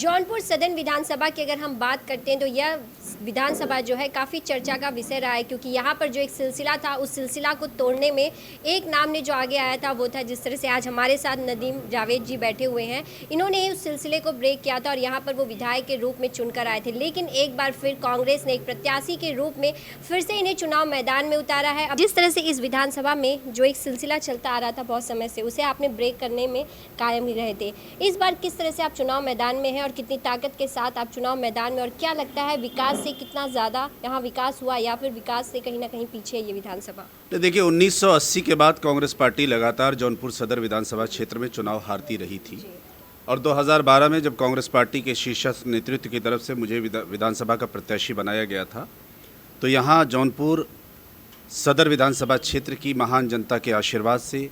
जौनपुर सदन विधानसभा की अगर हम बात करते हैं तो यह विधानसभा जो है काफ़ी चर्चा का विषय रहा है, क्योंकि यहाँ पर जो एक सिलसिला था उस सिलसिला को तोड़ने में एक नाम ने जो आगे आया था वो था, जिस तरह से आज हमारे साथ नदीम जावेद जी बैठे हुए हैं, इन्होंने ही उस सिलसिले को ब्रेक किया था और यहाँ पर वो विधायक के रूप में चुनकर आए थे। लेकिन एक बार फिर कांग्रेस ने एक प्रत्याशी के रूप में फिर से इन्हें चुनाव मैदान में उतारा है। अब जिस तरह से इस विधानसभा में जो एक सिलसिला चलता आ रहा था बहुत समय से, उसे आपने ब्रेक करने में कायम ही रहे थे। इस बार किस तरह से आप चुनाव मैदान में हैं और कितनी ताकत के साथ आप चुनाव मैदान में, और क्या लगता है विकास से कितना ज़्यादा यहाँ विकास हुआ या फिर विकास से कहीं ना कहीं पीछे है ये विधानसभा? देखिए, 1980 के बाद कांग्रेस पार्टी लगातार जौनपुर सदर विधानसभा क्षेत्र में चुनाव हारती रही थी और 2012 में जब कांग्रेस पार्टी के शीर्ष नेतृत्व की तरफ से मुझे विधानसभा का प्रत्याशी बनाया गया था, तो यहाँ जौनपुर सदर विधानसभा क्षेत्र की महान जनता के आशीर्वाद से,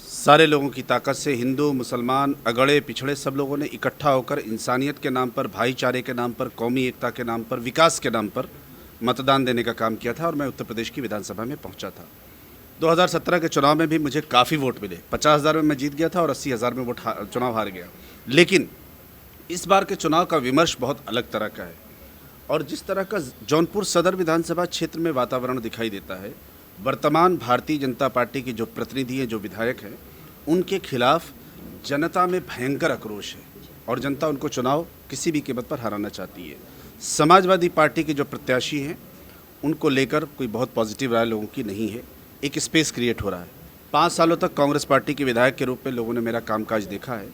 सारे लोगों की ताकत से, हिंदू मुसलमान अगड़े पिछड़े सब लोगों ने इकट्ठा होकर इंसानियत के नाम पर, भाईचारे के नाम पर, कौमी एकता के नाम पर, विकास के नाम पर मतदान देने का काम किया था और मैं उत्तर प्रदेश की विधानसभा में पहुंचा था। 2017 के चुनाव में भी मुझे काफ़ी वोट मिले, 50,000 में मैं जीत गया था और 80,000 में चुनाव हार गया। लेकिन इस बार के चुनाव का विमर्श बहुत अलग तरह का है और जिस तरह का जौनपुर सदर विधानसभा क्षेत्र में वातावरण दिखाई देता है, वर्तमान भारतीय जनता पार्टी के जो प्रतिनिधि हैं, जो विधायक हैं, उनके खिलाफ जनता में भयंकर आक्रोश है और जनता उनको चुनाव किसी भी कीमत पर हराना चाहती है। समाजवादी पार्टी के जो प्रत्याशी हैं उनको लेकर कोई बहुत पॉजिटिव राय लोगों की नहीं है। एक स्पेस क्रिएट हो रहा है। 5 सालों तक कांग्रेस पार्टी के विधायक के रूप में लोगों ने मेरा कामकाज देखा है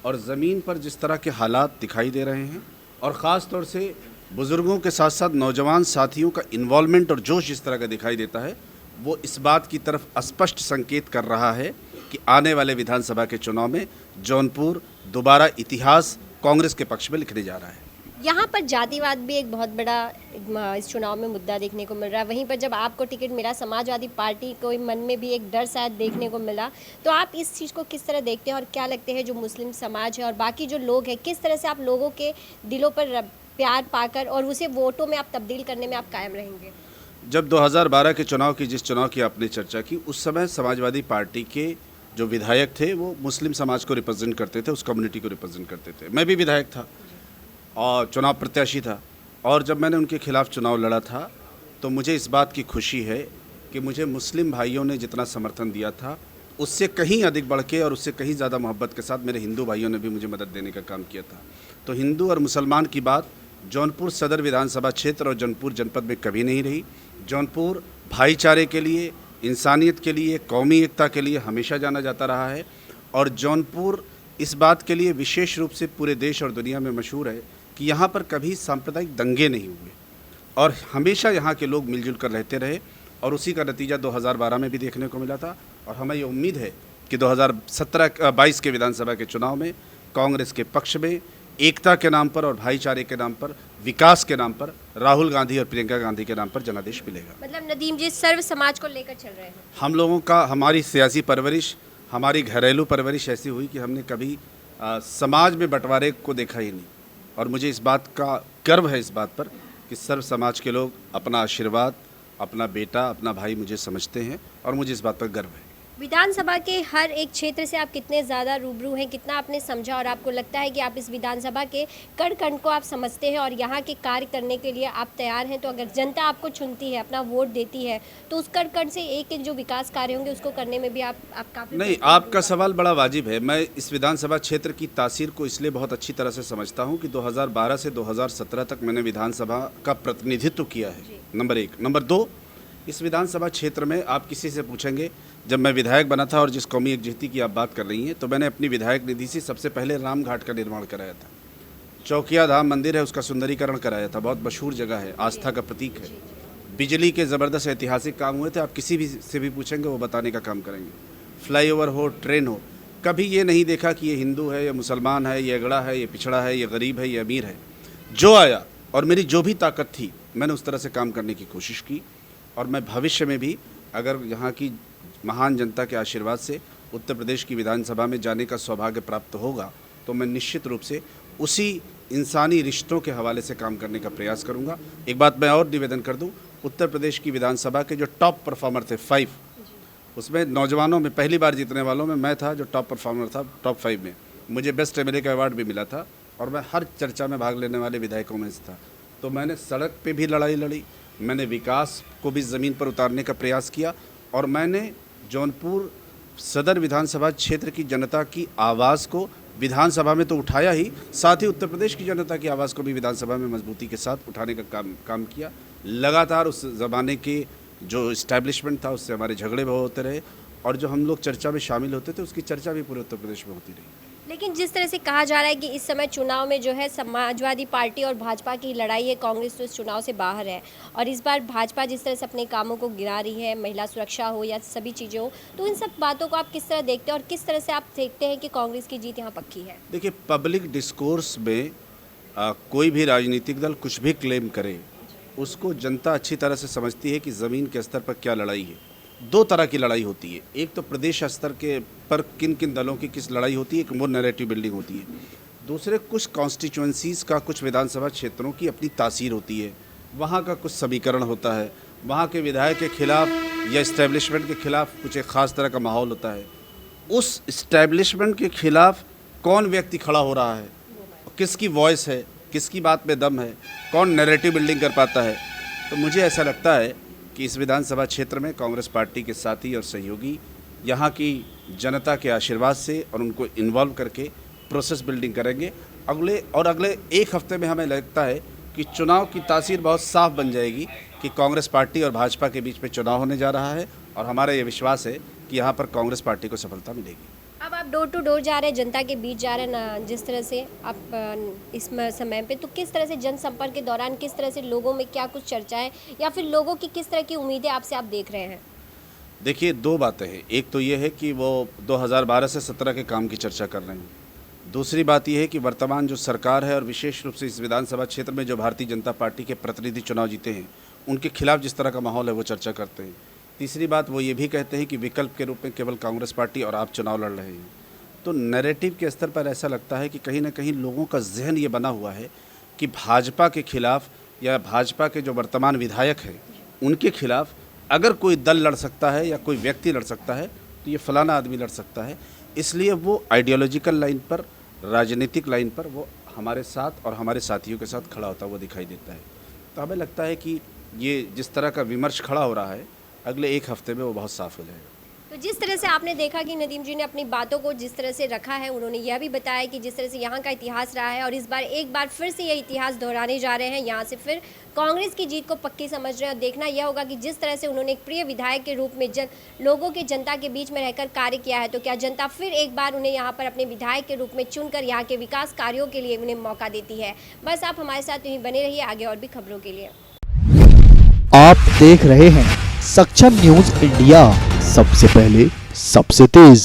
और ज़मीन पर जिस तरह के हालात दिखाई दे रहे हैं और ख़ास तौर से बुज़ुर्गों के साथ साथ नौजवान साथियों का इन्वॉल्वमेंट और जोश जिस तरह का दिखाई देता है, वो इस बात की तरफ स्पष्ट संकेत कर रहा है कि आने वाले विधानसभा के चुनाव में जौनपुर दोबारा इतिहास कांग्रेस के पक्ष में लिखने जा रहा है। यहाँ पर जातिवाद भी एक बहुत बड़ा इस चुनाव में मुद्दा देखने को मिल रहा है। वहीं पर जब आपको टिकट मिला, समाजवादी पार्टी को मन में भी एक डर शायद देखने को मिला, तो आप इस चीज़ को किस तरह देखते हैं और क्या लगते हैं जो मुस्लिम समाज है और बाकी जो लोग हैं, किस तरह से आप लोगों के दिलों पर प्यार पाकर और उसे वोटों में आप तब्दील करने में आप कायम रहेंगे? जब 2012 के चुनाव की, जिस चुनाव की आपने चर्चा की, उस समय समाजवादी पार्टी के जो विधायक थे वो मुस्लिम समाज को रिप्रेजेंट करते थे, उस कम्युनिटी को रिप्रेजेंट करते थे। मैं भी विधायक था और चुनाव प्रत्याशी था और जब मैंने उनके खिलाफ चुनाव लड़ा था तो मुझे इस बात की खुशी है कि मुझे मुस्लिम भाइयों ने जितना समर्थन दिया था उससे कहीं अधिक बढ़ के और उससे कहीं ज़्यादा मोहब्बत के साथ मेरे हिंदू भाइयों ने भी मुझे मदद देने का काम किया था। तो हिंदू और मुसलमान की बात जौनपुर सदर विधानसभा क्षेत्र और जौनपुर जनपद में कभी नहीं रही। जौनपुर भाईचारे के लिए, इंसानियत के लिए, कौमी एकता के लिए हमेशा जाना जाता रहा है और जौनपुर इस बात के लिए विशेष रूप से पूरे देश और दुनिया में मशहूर है कि यहाँ पर कभी सांप्रदायिक दंगे नहीं हुए और हमेशा यहाँ के लोग मिलजुल कर रहते रहे और उसी का नतीजा 2012 में भी देखने को मिला था और हमें ये उम्मीद है कि 2022 के विधानसभा के चुनाव में कांग्रेस के पक्ष में एकता के नाम पर और भाईचारे के नाम पर, विकास के नाम पर राहुल गांधी और प्रियंका गांधी के नाम पर जनादेश मिलेगा। मतलब नदीम जी सर्व समाज को लेकर चल रहे हैं। हम लोगों का, हमारी सियासी परवरिश, हमारी घरेलू परवरिश ऐसी हुई कि हमने कभी समाज में बंटवारे को देखा ही नहीं और मुझे इस बात का गर्व है, इस बात पर कि सर्व समाज के लोग अपना आशीर्वाद, अपना बेटा, अपना भाई मुझे समझते हैं और मुझे इस बात पर गर्व है। विधानसभा के हर एक क्षेत्र से आप कितने ज़्यादा रूबरू हैं, कितना आपने समझा और आपको लगता है कि आप इस विधानसभा के कण कण को आप समझते हैं और यहाँ के कार्य करने के लिए आप तैयार हैं? तो अगर जनता आपको चुनती है, अपना वोट देती है, तो उस कण कण से एक एक जो विकास कार्य होंगे उसको करने में भी आप काफ़ी... नहीं, आपका सवाल बड़ा वाजिब है। मैं इस विधानसभा क्षेत्र की तासीर को इसलिए बहुत अच्छी तरह से समझता हूँ कि 2012 से 2017 तक मैंने विधानसभा का प्रतिनिधित्व किया है, नंबर 1। नंबर 2, इस विधानसभा क्षेत्र में आप किसी से पूछेंगे, जब मैं विधायक बना था और जिस कौमी एकजुटती की आप बात कर रही हैं, तो मैंने अपनी विधायक निधि से सबसे पहले राम घाट का निर्माण कराया था। चौकिया धाम मंदिर है, उसका सुंदरीकरण कराया था, बहुत मशहूर जगह है, आस्था का प्रतीक है। बिजली के ज़बरदस्त ऐतिहासिक काम हुए थे, आप किसी भी से भी पूछेंगे वो बताने का काम करेंगे। फ्लाईओवर हो, ट्रेन हो, कभी ये नहीं देखा कि ये हिंदू है, ये मुसलमान है, ये अगड़ा है, ये पिछड़ा है, ये गरीब है, ये अमीर है। जो आया और मेरी जो भी ताकत थी मैंने उस तरह से काम करने की कोशिश की और मैं भविष्य में भी अगर यहाँ की महान जनता के आशीर्वाद से उत्तर प्रदेश की विधानसभा में जाने का सौभाग्य प्राप्त होगा तो मैं निश्चित रूप से उसी इंसानी रिश्तों के हवाले से काम करने का प्रयास करूँगा। एक बात मैं और निवेदन कर दूँ, उत्तर प्रदेश की विधानसभा के जो टॉप परफॉर्मर थे 5, उसमें नौजवानों में पहली बार जीतने वालों में मैं था जो टॉप परफॉर्मर था, टॉप 5 में। मुझे बेस्ट एमएलए का अवार्ड भी मिला था और मैं हर चर्चा में भाग लेने वाले विधायकों में से था। तो मैंने सड़क पे भी लड़ाई लड़ी, मैंने विकास को भी ज़मीन पर उतारने का प्रयास किया, और मैंने जौनपुर सदर विधानसभा क्षेत्र की जनता की आवाज़ को विधानसभा में तो उठाया ही, साथ ही उत्तर प्रदेश की जनता की आवाज़ को भी विधानसभा में मजबूती के साथ उठाने का काम किया। लगातार उस ज़माने के जो इस्टेब्लिशमेंट था उससे हमारे झगड़े बहुत होते रहे, और जो हम लोग चर्चा में शामिल होते थे उसकी चर्चा भी पूरे उत्तर प्रदेश में होती रही। लेकिन जिस तरह से कहा जा रहा है कि इस समय चुनाव में जो है समाजवादी पार्टी और भाजपा की लड़ाई है, कांग्रेस तो इस चुनाव से बाहर है, और इस बार भाजपा जिस तरह से अपने कामों को गिरा रही है, महिला सुरक्षा हो या सभी चीज़ें हो, तो इन सब बातों को आप किस तरह देखते हैं और किस तरह से आप देखते हैं कि कांग्रेस की जीत यहाँ पक्की है? देखिए, पब्लिक डिस्कोर्स में कोई भी राजनीतिक दल कुछ भी क्लेम करे, उसको जनता अच्छी तरह से समझती है कि ज़मीन के स्तर पर क्या लड़ाई है। दो तरह की लड़ाई होती है, एक तो प्रदेश स्तर के पर किन किन दलों की किस लड़ाई होती है, एक वो नैरेटिव बिल्डिंग होती है। दूसरे कुछ कॉन्स्टिट्यूएंसीज़ का, कुछ विधानसभा क्षेत्रों की अपनी तासीर होती है, वहाँ का कुछ समीकरण होता है, वहाँ के विधायक के खिलाफ या इस्टेब्लिशमेंट के खिलाफ कुछ एक ख़ास तरह का माहौल होता है। उस इस्टेब्लिशमेंट के खिलाफ कौन व्यक्ति खड़ा हो रहा है, किसकी वॉइस है, किसकी बात में दम है, कौन नैरेटिव बिल्डिंग कर पाता है। तो मुझे ऐसा लगता है कि इस विधानसभा क्षेत्र में कांग्रेस पार्टी के साथी और सहयोगी यहाँ की जनता के आशीर्वाद से और उनको इन्वॉल्व करके प्रोसेस बिल्डिंग करेंगे। अगले एक हफ्ते में हमें लगता है कि चुनाव की तासीर बहुत साफ बन जाएगी कि कांग्रेस पार्टी और भाजपा के बीच में चुनाव होने जा रहा है, और हमारा ये विश्वास है कि यहाँ पर कांग्रेस पार्टी को सफलता मिलेगी। अब आप डोर टू डोर जा रहे हैं, जनता के बीच जा रहे हैं ना, जिस तरह से आप इस समय पे, तो किस तरह से जनसंपर्क के दौरान किस तरह से लोगों में क्या कुछ चर्चाएं या फिर लोगों की किस तरह की उम्मीदें आपसे आप देख रहे हैं? देखिए, दो बातें हैं। एक तो ये है कि वो 2012 से 17 के काम की चर्चा कर रहे हैं। दूसरी बात यह है कि वर्तमान जो सरकार है और विशेष रूप से इस विधानसभा क्षेत्र में जो भारतीय जनता पार्टी के प्रतिनिधि चुनाव जीते हैं, उनके खिलाफ जिस तरह का माहौल है वो चर्चा करते हैं। तीसरी बात वो ये भी कहते हैं कि विकल्प के रूप में केवल कांग्रेस पार्टी और आप चुनाव लड़ रहे हैं। तो नैरेटिव के स्तर पर ऐसा लगता है कि कहीं ना कहीं लोगों का जहन ये बना हुआ है कि भाजपा के खिलाफ या भाजपा के जो वर्तमान विधायक हैं उनके खिलाफ अगर कोई दल लड़ सकता है या कोई व्यक्ति लड़ सकता है तो ये फलाना आदमी लड़ सकता है। इसलिए वो आइडियोलॉजिकल लाइन पर, राजनीतिक लाइन पर वो हमारे साथ और हमारे साथियों के साथ खड़ा होता हुआ दिखाई देता है। तो हमें लगता है कि ये जिस तरह का विमर्श खड़ा हो रहा है, अगले एक हफ्ते में वो बहुत साफ हो जाएगा। तो जिस तरह से आपने देखा कि नदीम जी ने अपनी बातों को जिस तरह से रखा है, उन्होंने यह भी बताया कि जिस तरह से यहाँ का इतिहास रहा है और इस बार एक बार फिर से यह इतिहास दोहराने जा रहे हैं, यहाँ से फिर कांग्रेस की जीत को पक्की समझ रहे हैं। और देखना यह होगा कि जिस तरह से उन्होंने एक प्रिय विधायक के रूप में लोगों के, जनता के बीच में रहकर कार्य किया है, तो क्या जनता फिर एक बार उन्हें यहाँ पर अपने विधायक के रूप में चुनकर यहाँ के विकास कार्यों के लिए उन्हें मौका देती है। बस आप हमारे साथ यहीं बने रहिए आगे और भी खबरों के लिए। आप देख रहे हैं सक्षम न्यूज इंडिया, सबसे पहले सबसे तेज।